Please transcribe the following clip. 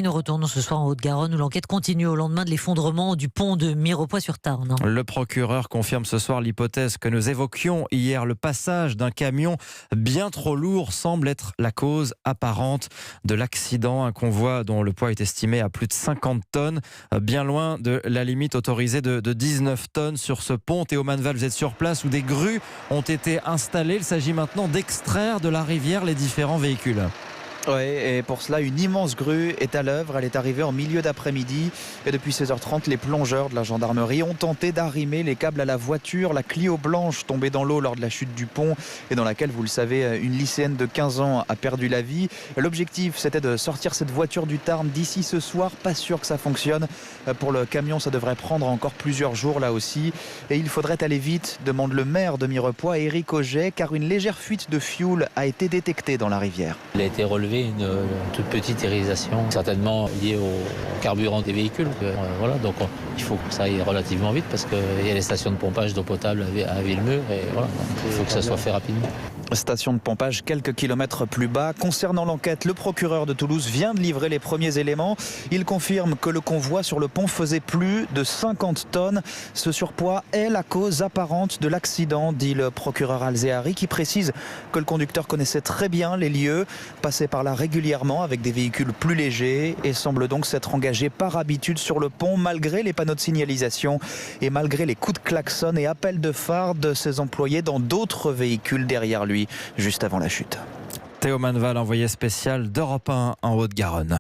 Nous retournons ce soir en Haute-Garonne où l'enquête continue au lendemain de l'effondrement du pont de Mirepoix-sur-Tarn. Le procureur confirme ce soir l'hypothèse que nous évoquions hier. Le passage d'un camion bien trop lourd semble être la cause apparente de l'accident. Un convoi dont le poids est estimé à plus de 50 tonnes, bien loin de la limite autorisée de 19 tonnes sur ce pont. Théo Manval, vous êtes sur place où des grues ont été installées. Il s'agit maintenant d'extraire de la rivière les différents véhicules. Oui, et pour cela, une immense grue est à l'œuvre. Elle est arrivée en milieu d'après-midi. Et depuis 16h30, les plongeurs de la gendarmerie ont tenté d'arrimer les câbles à la voiture, la Clio blanche tombée dans l'eau lors de la chute du pont et dans laquelle, vous le savez, une lycéenne de 15 ans a perdu la vie. L'objectif, c'était de sortir cette voiture du Tarn d'ici ce soir. Pas sûr que ça fonctionne. Pour le camion, ça devrait prendre encore plusieurs jours là aussi. Et il faudrait aller vite, demande le maire de Mirepoix, Éric Auget, car une légère fuite de fioul a été détectée dans la rivière. Il a été relevé une toute petite irisation, certainement liée au carburant des véhicules. Voilà, donc il faut que ça aille relativement vite parce qu'il y a les stations de pompage d'eau potable à Villemur et voilà, il faut que ça soit fait rapidement. Station de pompage quelques kilomètres plus bas. Concernant l'enquête, le procureur de Toulouse vient de livrer les premiers éléments. Il confirme que le convoi sur le pont faisait plus de 50 tonnes. Ce surpoids est la cause apparente de l'accident, dit le procureur Alzehari, qui précise que le conducteur connaissait très bien les lieux, passait par là régulièrement avec des véhicules plus légers et semble donc s'être engagé par habitude sur le pont malgré les panneaux de signalisation et malgré les coups de klaxon et appels de phare de ses employés dans d'autres véhicules derrière lui juste avant la chute. Théo Manval, envoyé spécial d'Europe 1 en Haute-Garonne.